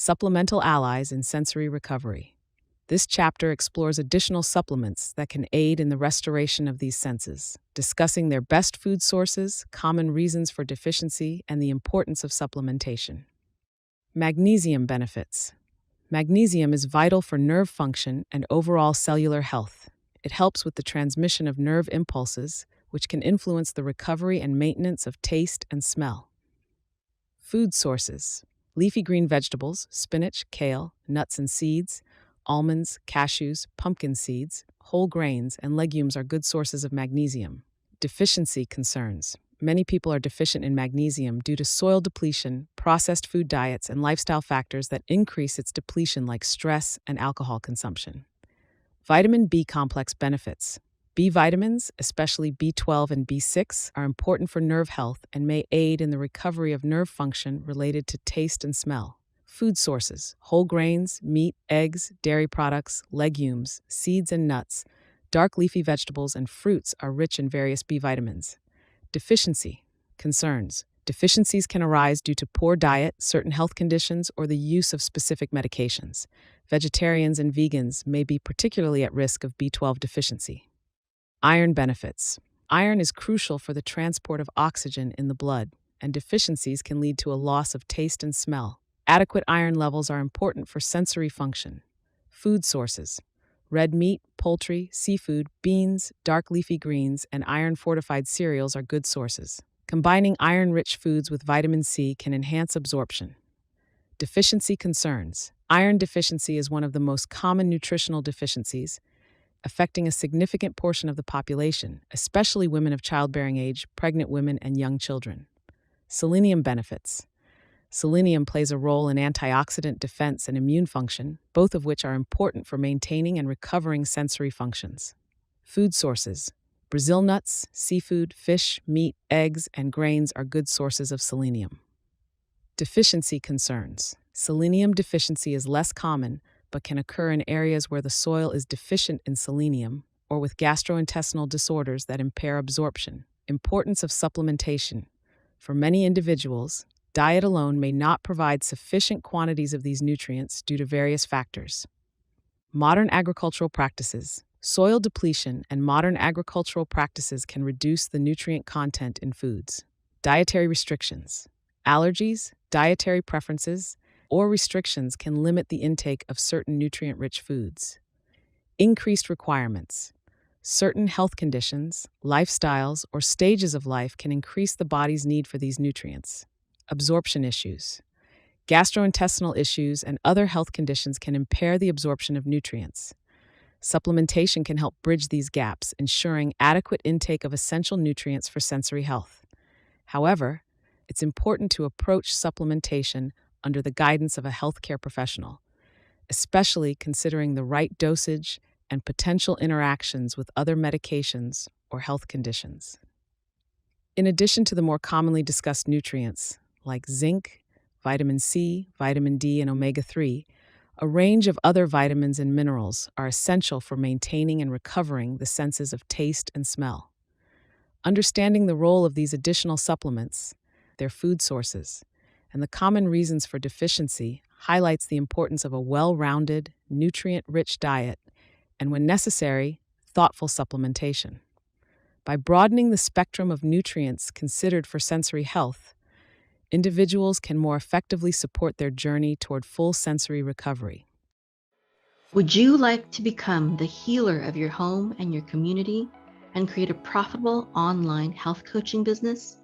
Supplemental allies in sensory recovery. This chapter explores additional supplements that can aid in the restoration of these senses, discussing their best food sources, common reasons for deficiency, and the importance of supplementation. Magnesium benefits. Magnesium is vital for nerve function and overall cellular health. It helps with the transmission of nerve impulses, which can influence the recovery and maintenance of taste and smell. Food sources. Leafy green vegetables, spinach, kale, nuts and seeds, almonds, cashews, pumpkin seeds, whole grains, and legumes are good sources of magnesium. Deficiency concerns. Many people are deficient in magnesium due to soil depletion, processed food diets, and lifestyle factors that increase its depletion like stress and alcohol consumption. Vitamin B complex benefits. B vitamins, especially B12 and B6, are important for nerve health and may aid in the recovery of nerve function related to taste and smell. Food sources. Whole grains, meat, eggs, dairy products, legumes, seeds and nuts, dark leafy vegetables, and fruits are rich in various B vitamins. Deficiency concerns. Deficiencies can arise due to poor diet, certain health conditions, or the use of specific medications. Vegetarians and vegans may be particularly at risk of B12 deficiency. Iron benefits. Iron is crucial for the transport of oxygen in the blood, and deficiencies can lead to a loss of taste and smell. Adequate iron levels are important for sensory function. Food sources. Red meat, poultry, seafood, beans, dark leafy greens, and iron-fortified cereals are good sources. Combining iron-rich foods with vitamin C can enhance absorption. Deficiency concerns. Iron deficiency is one of the most common nutritional deficiencies, affecting a significant portion of the population, especially women of childbearing age, pregnant women, and young children. Selenium benefits. Selenium plays a role in antioxidant defense and immune function, both of which are important for maintaining and recovering sensory functions. Food sources. Brazil nuts, seafood, fish, meat, eggs, and grains are good sources of selenium. Deficiency concerns. Selenium deficiency is less common, but can occur in areas where the soil is deficient in selenium or with gastrointestinal disorders that impair absorption. Importance of supplementation. For many individuals, diet alone may not provide sufficient quantities of these nutrients due to various factors. Modern agricultural practices. Soil depletion and modern agricultural practices can reduce the nutrient content in foods. Dietary restrictions. Allergies, dietary preferences, or restrictions can limit the intake of certain nutrient-rich foods. Increased requirements. Certain health conditions, lifestyles, or stages of life can increase the body's need for these nutrients. Absorption issues. Gastrointestinal issues and other health conditions can impair the absorption of nutrients. Supplementation can help bridge these gaps, ensuring adequate intake of essential nutrients for sensory health. However, it's important to approach supplementation under the guidance of a healthcare professional, especially considering the right dosage and potential interactions with other medications or health conditions. In addition to the more commonly discussed nutrients, like zinc, vitamin C, vitamin D, and omega-3, a range of other vitamins and minerals are essential for maintaining and recovering the senses of taste and smell. Understanding the role of these additional supplements, their food sources, and the common reasons for deficiency highlights the importance of a well-rounded, nutrient-rich diet and, when necessary, thoughtful supplementation. By broadening the spectrum of nutrients considered for sensory health, individuals can more effectively support their journey toward full sensory recovery. Would you like to become the healer of your home and your community and create a profitable online health coaching business?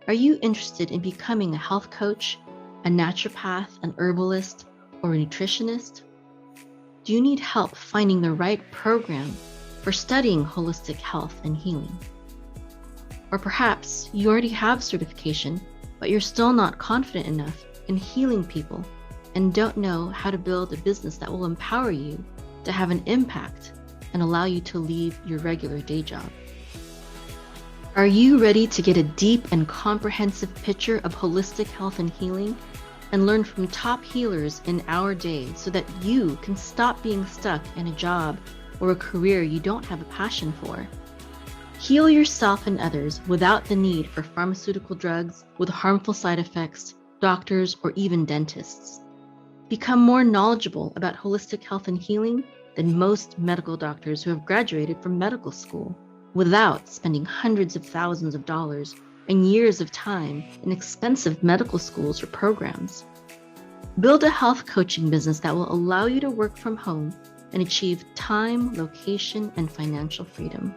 Are you interested in becoming a health coach, a naturopath, an herbalist, or a nutritionist? Do you need help finding the right program for studying holistic health and healing? Or perhaps you already have certification, but you're still not confident enough in healing people and don't know how to build a business that will empower you to have an impact and allow you to leave your regular day job. Are you ready to get a deep and comprehensive picture of holistic health and healing and learn from top healers in our day so that you can stop being stuck in a job or a career you don't have a passion for? Heal yourself and others without the need for pharmaceutical drugs with harmful side effects, doctors, or even dentists. Become more knowledgeable about holistic health and healing than most medical doctors who have graduated from medical school without spending hundreds of thousands of dollars and years of time in expensive medical schools or programs. Build a health coaching business that will allow you to work from home and achieve time, location, and financial freedom.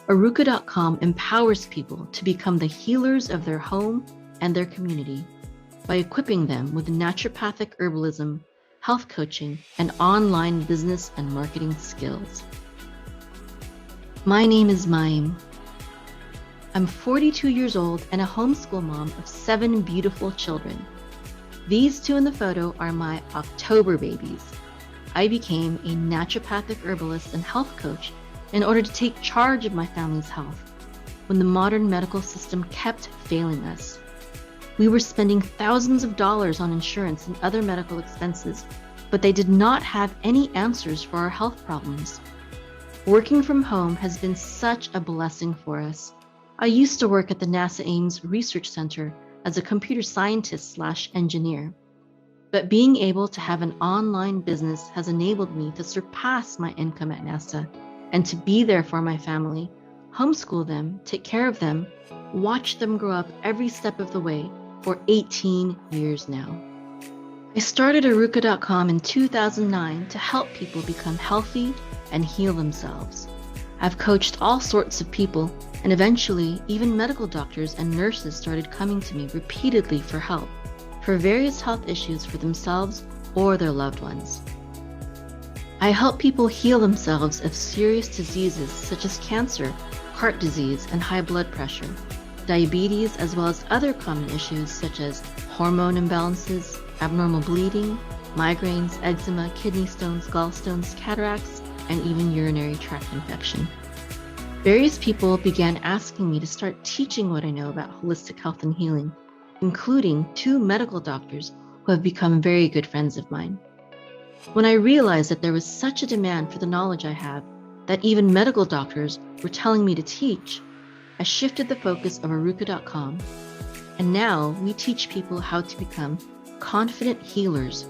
Arukah.com empowers people to become the healers of their home and their community by equipping them with naturopathic herbalism, health coaching, and online business and marketing skills. My name is Mayim. I'm 42 years old and a homeschool mom of 7 beautiful children. These 2 in the photo are my October babies. I became a naturopathic herbalist and health coach in order to take charge of my family's health when the modern medical system kept failing us. We were spending thousands of dollars on insurance and other medical expenses, but they did not have any answers for our health problems. Working from home has been such a blessing for us. I used to work at the NASA Ames Research Center as a computer scientist/engineer. But being able to have an online business has enabled me to surpass my income at NASA and to be there for my family, homeschool them, take care of them, watch them grow up every step of the way for 18 years now. I started Arukah.com in 2009 to help people become healthy and heal themselves. I've coached all sorts of people, and eventually even medical doctors and nurses started coming to me repeatedly for help for various health issues for themselves or their loved ones. I help people heal themselves of serious diseases such as cancer, heart disease, and high blood pressure, diabetes, as well as other common issues such as hormone imbalances, abnormal bleeding, migraines, eczema, kidney stones, gallstones, cataracts, and even urinary tract infection. Various people began asking me to start teaching what I know about holistic health and healing, including 2 medical doctors who have become very good friends of mine. When I realized that there was such a demand for the knowledge I have that even medical doctors were telling me to teach, I shifted the focus of Arukah.com, and now we teach people how to become confident healers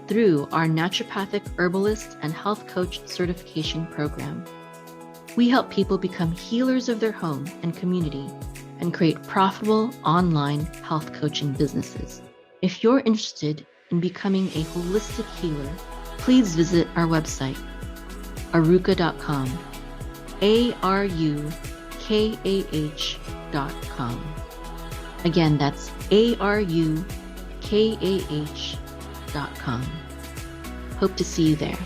through our naturopathic herbalist and health coach certification program. We help people become healers of their home and community and create profitable online health coaching businesses. If you're interested in becoming a holistic healer, please visit our website, Arukah.com, ARUKAH.com. Again, that's ARUKAH.com. Hope to see you there.